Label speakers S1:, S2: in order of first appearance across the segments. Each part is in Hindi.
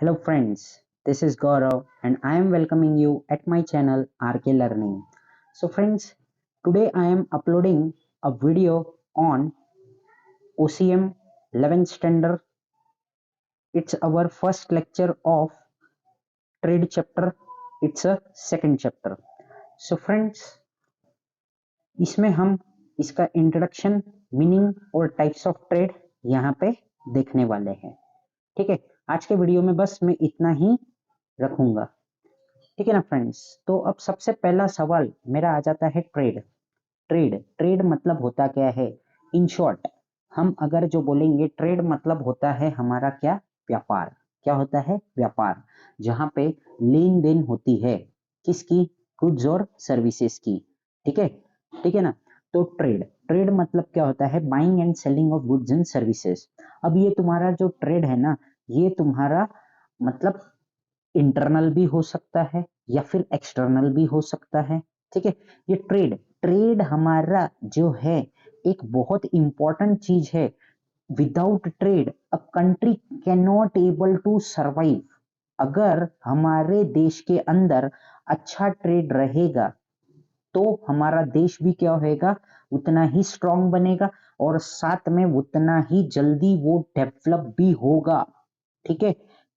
S1: Hello friends, this is Gaurav and I am welcoming you at my channel RK Learning. So friends, today I am uploading a video on OCM 11th standard. It's our first lecture of trade chapter. It's a second chapter. So friends, इसमें हम इसका इंट्रोडक्शन, मीनिंग और टाइप्स ऑफ ट्रेड यहाँ पे देखने वाले हैं। ठीक है, आज के वीडियो में बस मैं इतना ही रखूंगा। ठीक है ना फ्रेंड्स। तो अब सबसे पहला सवाल मेरा आ जाता है ट्रेड। ट्रेड मतलब होता क्या है? इन शॉर्ट हम अगर जो बोलेंगे ट्रेड मतलब होता है हमारा क्या? व्यापार। क्या होता है? व्यापार, जहां पे लेन देन होती है किसकी? गुड्स और सर्विसेज की। ठीक है, ठीक है ना। तो ट्रेड मतलब क्या होता है? Buying and selling of goods and services. अब ये तुम्हारा जो ट्रेड है ना, ये तुम्हारा मतलब इंटरनल भी हो सकता है या फिर एक्सटर्नल भी हो सकता है। ठीक है, ये ट्रेड हमारा जो है एक बहुत इंपॉर्टेंट चीज है। Without trade a country can not able to survive. अगर हमारे देश के अंदर अच्छा ट्रेड रहेगा तो हमारा देश भी क्या होएगा? उतना ही स्ट्रांग बनेगा और साथ में उतना ही जल्दी वो डेवलप भी होगा। ठीक है,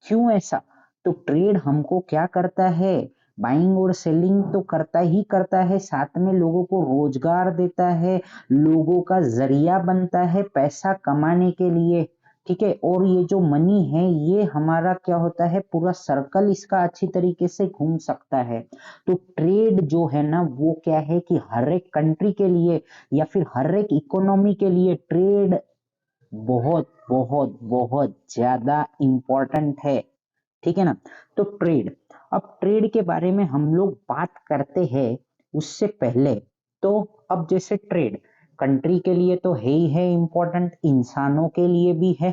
S1: क्यों ऐसा? तो ट्रेड हमको क्या करता है? बाइंग और सेलिंग तो करता ही करता है, साथ में लोगों को रोजगार देता है, लोगों का जरिया बनता है पैसा कमाने के लिए। ठीक है, और ये जो मनी है ये हमारा क्या होता है? पूरा सर्कल इसका अच्छी तरीके से घूम सकता है। तो ट्रेड जो है ना वो क्या है कि हर एक कंट्री के लिए या फिर हर एक इकोनॉमी के लिए ट्रेड बहुत बहुत बहुत ज्यादा इंपॉर्टेंट है। ठीक है ना। तो अब ट्रेड के बारे में हम लोग बात करते हैं उससे पहले, तो अब जैसे ट्रेड कंट्री के लिए तो है ही है इंपॉर्टेंट, इंसानों के लिए भी है।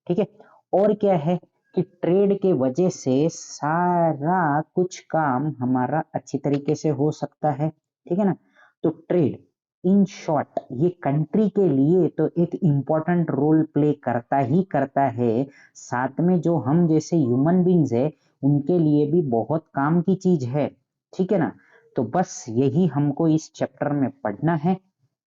S1: ठीक है, और क्या है कि ट्रेड के वजह से सारा कुछ काम हमारा अच्छी तरीके से हो सकता है। ठीक है ना। तो ट्रेड इन शॉर्ट ये कंट्री के लिए तो एक इम्पोर्टेंट रोल प्ले करता ही करता है, साथ में जो हम जैसे ह्यूमन बींग्स है उनके लिए भी बहुत काम की चीज है। ठीक है ना। तो बस यही हमको इस चैप्टर में पढ़ना है।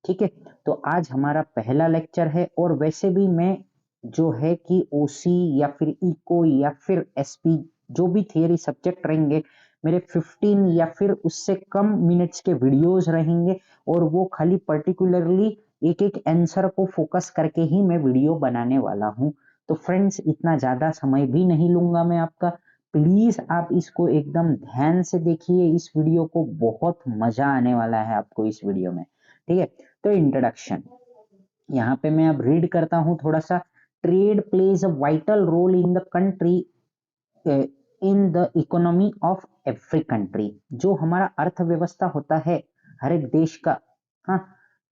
S1: ठीक है, तो आज हमारा पहला लेक्चर है और वैसे भी मैं जो है कि ओसी या फिर इको या फिर एसपी जो भी थियरी सब्जेक्ट रहेंगे मेरे 15 या फिर उससे कम मिनट्स के वीडियोस रहेंगे और वो खाली पर्टिकुलरली एक एक आंसर को फोकस करके ही मैं वीडियो बनाने वाला हूं। तो फ्रेंड्स इतना ज्यादा समय भी नहीं लूंगा मैं आपका। प्लीज आप इसको एकदम ध्यान से देखिए इस वीडियो को, बहुत मजा आने वाला है आपको इस वीडियो में। ठीक है, तो इंट्रोडक्शन यहाँ पे मैं अब रीड करता हूँ थोड़ा सा। Trade plays a vital role in the country, in the economy of every country. जो हमारा अर्थव्यवस्था होता है हर एक देश का, हाँ,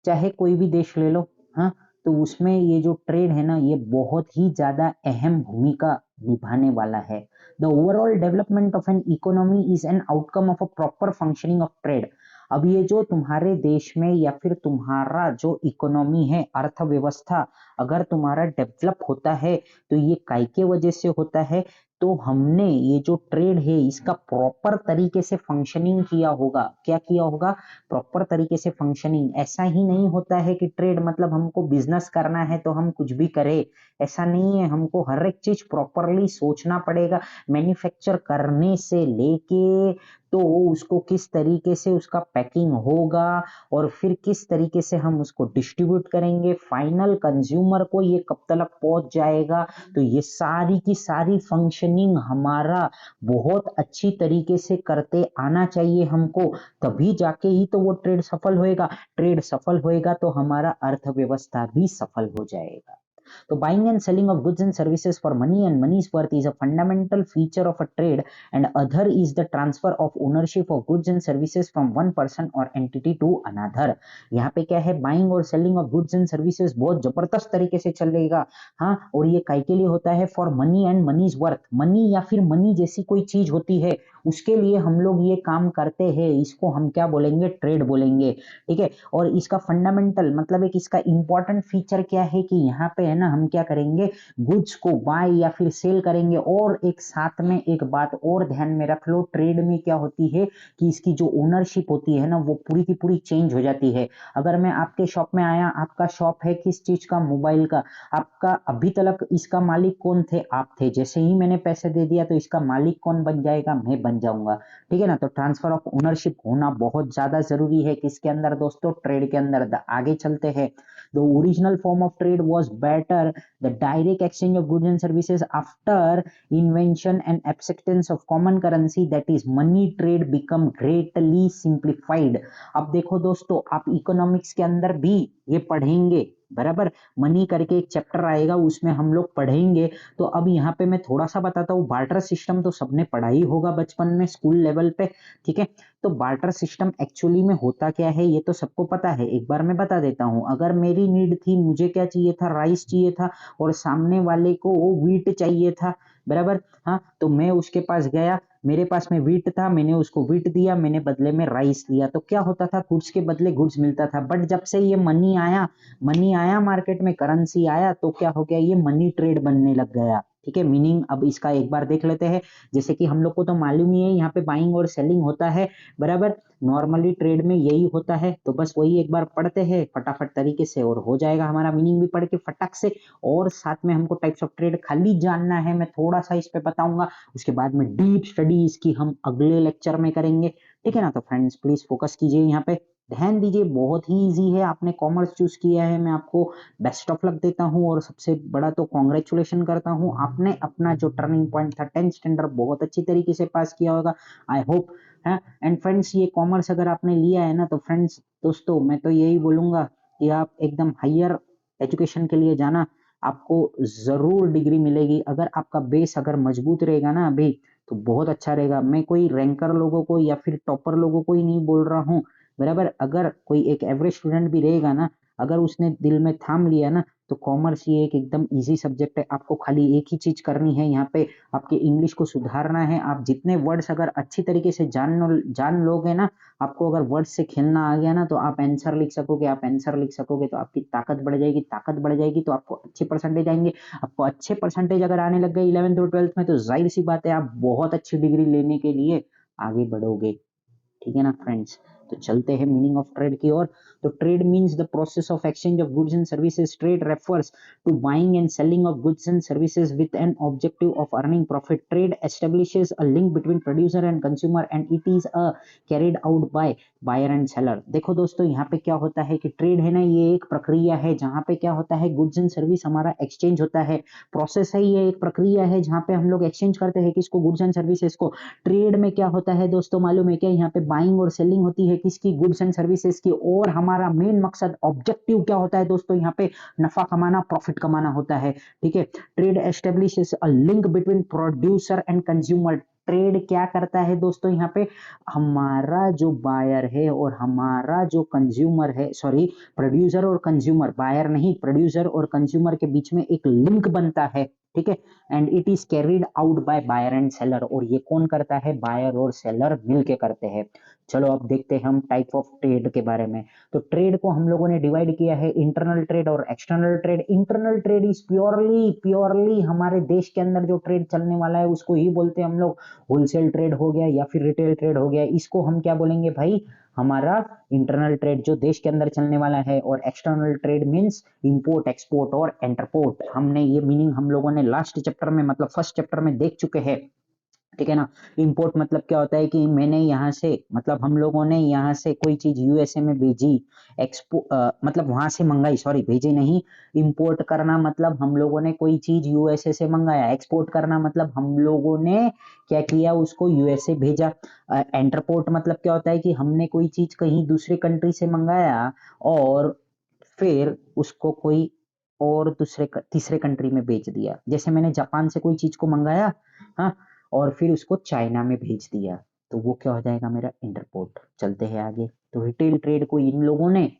S1: चाहे कोई भी देश ले लो, हाँ, तो उसमें ये जो ट्रेड है ना ये बहुत ही ज्यादा अहम भूमिका निभाने वाला है। The overall development of an economy is an outcome of a proper functioning of trade. अब ये जो तुम्हारे देश में या फिर तुम्हारा जो इकोनॉमी है, अर्थव्यवस्था, अगर तुम्हारा डेवलप होता है तो ये काय के वजह से होता है? तो हमने ये जो ट्रेड है इसका प्रॉपर तरीके से फंक्शनिंग किया होगा। क्या किया होगा? प्रॉपर तरीके से फंक्शनिंग। ऐसा ही नहीं होता है कि ट्रेड मतलब हमको बिजनेस करना है तो हम कुछ भी करें, ऐसा नहीं है। हमको हर एक चीज प्रॉपरली सोचना पड़ेगा, मैन्युफैक्चर करने से लेके तो उसको किस तरीके से उसका पैकिंग होगा और फिर किस तरीके से हम उसको डिस्ट्रीब्यूट करेंगे, फाइनल कंज्यूमर को ये कब तक पहुंच जाएगा। तो ये सारी की सारी फंक्शनिंग हमारा बहुत अच्छी तरीके से करते आना चाहिए हमको, तभी जाके ही तो वो ट्रेड सफल होएगा। ट्रेड सफल होएगा तो हमारा अर्थव्यवस्था भी सफल हो जाएगा। तो buying and selling of goods and services for money and money's worth is a fundamental feature of a trade, and other is the transfer of ownership of goods and services from one person or entity to another। यहाँ पे क्या है? बाइंग और selling of goods and services बहुत जबरदस्त तरीके से चलेगा। हाँ, और ये काय के लिए होता है? For money and money's worth. Money या फिर मनी जैसी कोई चीज होती है उसके लिए हम लोग ये काम करते हैं, इसको हम क्या बोलेंगे? ट्रेड बोलेंगे। ठीक है, और इसका फंडामेंटल मतलब एक इसका इंपॉर्टेंट फीचर क्या है कि यहाँ पे है ना हम क्या करेंगे, गुड्स को बाय या फिर सेल करेंगे। और एक साथ में एक बात और ध्यान में रख लो, ट्रेड में क्या होती है कि इसकी जो ओनरशिप होती है ना वो पूरी की पूरी चेंज हो जाती है। अगर मैं आपके शॉप में आया, आपका शॉप है किस चीज का, मोबाइल का, आपका अभी तक इसका मालिक कौन थे, आप थे। जैसे ही मैंने पैसे दे दिया तो इसका मालिक कौन बन जाएगा, मैं बन जाऊंगा, ठीक है ना। तो ट्रांसफर ऑफ ओनरशिप होना बहुत ज्यादा जरूरी है किसके अंदर दोस्तों, ट्रेड के अंदर। आगे चलते हैं। The original form of trade was better the direct exchange of goods and services after invention and acceptance of common currency, that is money trade become greatly simplified। अब देखो दोस्तों, आप इकोनॉमिक्स के अंदर भी ये पढ़ेंगे, बराबर। मनी करके एक चैप्टर आएगा, उसमें हम लोग पढ़ेंगे। तो अब यहाँ पे मैं थोड़ा सा बताता हूँ। बार्टर सिस्टम तो सबने पढ़ा ही होगा बचपन में स्कूल लेवल पे, ठीक है। तो बार्टर सिस्टम एक्चुअली में होता क्या है ये तो सबको पता है, एक बार मैं बता देता हूँ। अगर मेरी नीड थी, मुझे क्या चाहिए था, राइस चाहिए था, और सामने वाले को वो व्हीट चाहिए था, बराबर। हाँ, तो मैं उसके पास गया, मेरे पास में व्हीट था, मैंने उसको व्हीट दिया, मैंने बदले में राइस लिया। तो क्या होता था, गुड्स के बदले गुड्स मिलता था। बट जब से ये मनी आया मार्केट में, करेंसी आया, तो क्या हो गया, ये मनी ट्रेड बनने लग गया, ठीक है। मीनिंग अब इसका एक बार देख लेते हैं। जैसे कि हम लोग को तो मालूम ही है यहाँ पे बाइंग और सेलिंग होता है, बराबर। नॉर्मली ट्रेड में यही होता है, तो बस वही एक बार पढ़ते हैं फटाफट तरीके से और हो जाएगा हमारा मीनिंग भी पढ़ के फटाक से। और साथ में हमको टाइप्स ऑफ ट्रेड खाली जानना है, मैं थोड़ा सा इस पे बताऊंगा, उसके बाद में डीप स्टडी इसकी हम अगले लेक्चर में करेंगे, ठीक है ना। तो फ्रेंड्स प्लीज फोकस कीजिए, यहाँ पे ध्यान दीजिए, बहुत ही इजी है। आपने कॉमर्स चूज किया है, मैं आपको बेस्ट ऑफ लक देता हूँ, और सबसे बड़ा तो कॉन्ग्रेचुलेशन करता हूँ। आपने अपना जो टर्निंग पॉइंट था 10th स्टैंडर्ड बहुत अच्छी तरीके से पास किया होगा, आई होप है। एंड फ्रेंड्स, ये कॉमर्स अगर आपने लिया है ना, तो फ्रेंड्स दोस्तों मैं तो यही बोलूंगा कि आप एकदम हायर एजुकेशन के लिए जाना, आपको जरूर डिग्री मिलेगी। अगर आपका बेस अगर मजबूत रहेगा ना अभी, तो बहुत अच्छा रहेगा। मैं कोई रैंकर लोगों को या फिर टॉपर लोगों को ही नहीं बोल रहा हूँ, बराबर। अगर कोई एक एवरेज स्टूडेंट भी रहेगा ना, अगर उसने दिल में थाम लिया ना, तो कॉमर्स ये एक एकदम इजी सब्जेक्ट है। आपको खाली एक ही चीज करनी है यहाँ पे, आपके इंग्लिश को सुधारना है। आप जितने वर्ड्स अगर अच्छी तरीके से जान लोगे ना, आपको अगर वर्ड्स से खेलना आ गया ना, तो आप आंसर लिख सकोगे। आप आंसर लिख सकोगे तो आपकी ताकत बढ़ जाएगी, ताकत बढ़ जाएगी तो आपको अच्छे परसेंटेज आएंगे। आपको अच्छे परसेंटेज अगर आने लग गए 11th और 12th में, तो जाहिर सी बात है आप बहुत अच्छी डिग्री लेने के लिए आगे बढ़ोगे, ठीक है ना फ्रेंड्स। तो चलते हैं मीनिंग ऑफ ट्रेड की ओर। तो trade means the process of exchange of goods and services. Trade refers to buying and selling of goods and services with an objective of earning profit. Trade establishes a link between producer and consumer and it is a carried out by buyer and seller. देखो दोस्तों, यहाँ पे क्या होता है कि ट्रेड है ना, ये एक प्रक्रिया है जहां पे क्या होता है, गुड्स एंड सर्विस हमारा एक्सचेंज होता है। प्रोसेस है, ये एक प्रक्रिया है जहां पे हम लोग एक्सचेंज करते हैं किसको, गुड्स एंड सर्विसेज को। ट्रेड में क्या होता है दोस्तों मालूम है क्या, यहाँ पे बाइंग और सेलिंग होती है किसकी, गुड्स एंड सर्विसेज की। और हमारा मेन मकसद, ऑब्जेक्टिव क्या होता है दोस्तों, यहाँ पे नफा कमाना, प्रॉफिट कमाना होता है, ठीक है। Trade establishes a link between producer and consumer. Trade क्या करता है दोस्तों, यहाँ पे हमारा जो बायर है और हमारा जो कंज्यूमर है, सॉरी, प्रोड्यूसर और कंज्यूमर, बायर नहीं, प्रोड्यूसर और कंज्यूमर के बीच में एक लिंक बनता है, ठीक है। And it is carried out by buyer and seller. और ये कौन करता है, बायर और सेलर मिलके करते हैं। चलो अब देखते हैं हम टाइप ऑफ ट्रेड के बारे में। तो ट्रेड को हम लोगों ने डिवाइड किया है इंटरनल ट्रेड और external trade. Internal trade is purely purely हमारे देश के अंदर जो ट्रेड चलने वाला है उसको ही बोलते हैं हम लोग होलसेल ट्रेड हो गया या फिर रिटेल ट्रेड हो गया। इसको हम क्या बोलेंगे भाई, हमारा इंटरनल ट्रेड जो देश के अंदर चलने वाला है। और external trade means import export और एंटरपोर्ट। हमने ये मीनिंग हम लोगों ने लास्ट चैप्टर में, मतलब फर्स्ट चैप्टर में देख चुके हैं, ठीक है ना। इंपोर्ट मतलब क्या होता है कि मैंने यहाँ से, मतलब हम लोगों ने यहाँ से कोई चीज यूएसए में भेजी, मतलब वहां से मंगाई, सॉरी भेजी नहीं। इंपोर्ट करना मतलब हम लोगों ने कोई चीज यूएसए से मंगाया। एक्सपोर्ट करना मतलब हम लोगों ने क्या किया, उसको यूएसए भेजा। एंटरपोर्ट मतलब क्या होता है कि हमने कोई चीज कहीं दूसरे कंट्री से मंगाया और फिर उसको कोई और दूसरे तीसरे कंट्री में बेच दिया। जैसे मैंने जापान से कोई चीज को मंगाया, हाँ, और फिर उसको चाइना में भेज दिया, तो वो क्या हो जाएगा, मेरा इंटरपोर्ट। चलते हैं आगे। तो रिटेल ट्रेड को इन लोगों ने,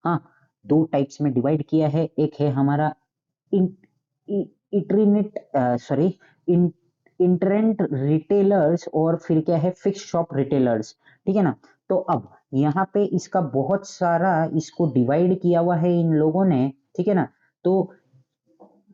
S1: हाँ, दो टाइप्स में डिवाइड किया है। एक है हमारा इटरनेट, सॉरी, इंटरेंट रिटेलर्स, और फिर क्या है, फिक्स शॉप रिटेलर्स, ठीक है ना। तो अब यहाँ पे इसका बहुत सारा इसको डिवाइड किया हुआ है इन लोगों ने, ठीक है ना। तो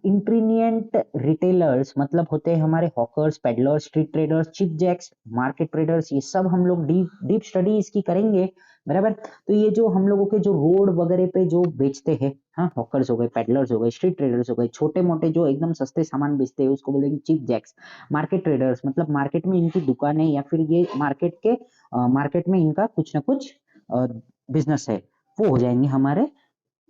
S1: इंट्रीनियंट रिटेलर्स मतलब होते हैं हमारे hawkers, peddlers, street traders, cheap jacks, market traders, ये सब हम लोग डीप डीप स्टडी इसकी करेंगे, बराबर। तो ये जो हम लोगों के जो रोड वगैरह पे जो बेचते हैं, हाँ, हॉकर्स हो गए, पेडलर्स हो गए, स्ट्रीट ट्रेडर्स हो गए, छोटे मोटे जो एकदम सस्ते सामान बेचते हैं उसको बोलेंगे चिप जैक्स। मार्केट ट्रेडर्स मतलब मार्केट में इनकी दुकानें या फिर ये मार्केट में इनका कुछ ना कुछ बिजनेस है, वो हो जाएंगे हमारे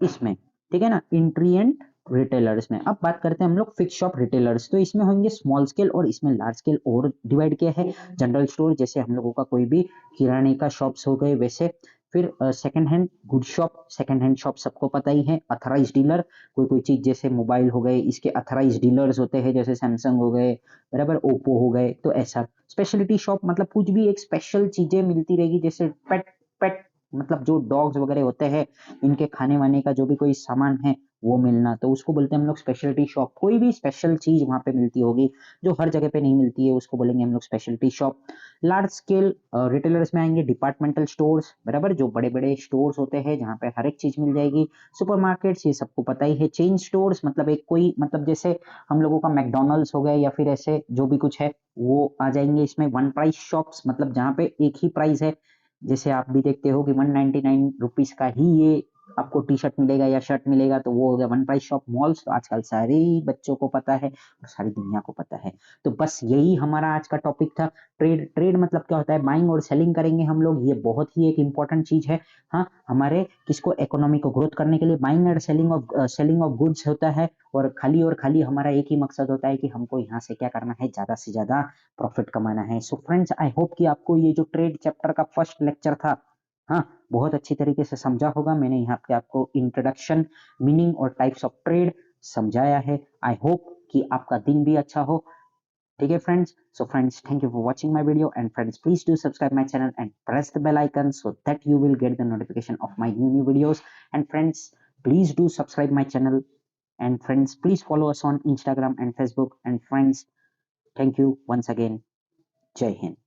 S1: इसमें, ठीक है ना, एंट्री एंड रिटेलर्स में। अब बात करते हैं हम लोग फिक्स शॉप रिटेलर्स। तो इसमें होंगे स्मॉल स्केल और इसमें लार्ज स्केल और डिवाइड किया है। जनरल स्टोर जैसे हम लोगों का कोई भी किराने का शॉप्स हो गए वैसे। फिर second hand good shop, second hand shop सबको पता ही है। अथराइज डीलर, कोई कोई चीज जैसे मोबाइल हो गए इसके अथराइज डीलर्स होते हैं, जैसे सैमसंग हो गए, बराबर, ओप्पो हो गए, तो ऐसा। स्पेशलिटी शॉप मतलब कुछ भी एक स्पेशल चीजें मिलती रहेगी, जैसे पेट पेट मतलब जो डॉग्स वगैरह होते हैं इनके खाने वाने का जो भी कोई सामान है वो मिलना, तो उसको बोलते हैं हम लोग स्पेशलिटी शॉप। कोई भी स्पेशल चीज वहां पे मिलती होगी जो हर जगह पे नहीं मिलती है उसको बोलेंगे हम लोग speciality shop. Large scale retailers में आएंगे डिपार्टमेंटल स्टोर्स, बराबर, जो बड़े बड़े स्टोर्स होते हैं जहाँ पे हर एक चीज मिल जाएगी। सुपरमार्केट्स ये सबको पता ही है। चेन स्टोर्स मतलब एक कोई मतलब जैसे हम लोगों का मैकडोनल्ड्स हो गया या फिर ऐसे जो भी कुछ है वो आ जाएंगे इसमें। वन प्राइस शॉप्स मतलब जहाँ पे एक ही प्राइस है, जैसे आप भी देखते हो कि 199 रुपीज का ही ये आपको टी शर्ट मिलेगा या शर्ट मिलेगा, तो वो हो गया वन प्राइस शॉप। मॉल्स तो आजकल सारे बच्चों को पता है और सारी दुनिया को पता है। तो बस यही हमारा आज का टॉपिक था। ट्रेड, ट्रेड मतलब क्या होता है, बाइंग और सेलिंग करेंगे हम लोग, ये बहुत ही एक इंपॉर्टेंट चीज है। हाँ, हमारे किसको, इकोनॉमी को ग्रोथ करने के लिए buying and selling of goods होता है। और खाली हमारा एक ही मकसद होता है कि हमको यहाँ से क्या करना है, ज्यादा से ज्यादा प्रॉफिट कमाना है। सो फ्रेंड्स, आई होप कि आपको ये जो ट्रेड चैप्टर का फर्स्ट लेक्चर था, हाँ, बहुत अच्छी तरीके से समझा होगा। मैंने यहाँ पे आपको इंट्रोडक्शन, मीनिंग और टाइप्स ऑफ ट्रेड समझाया है। आई होप कि आपका दिन भी अच्छा हो, ठीक है friends. So friends, thank you for watching my video and friends please do subscribe my channel and press the bell icon so that you will get the notification of my new videos. And friends, please do subscribe my channel, and friends, please follow us on Instagram and Facebook. And friends, thank you once again. Jai Hind.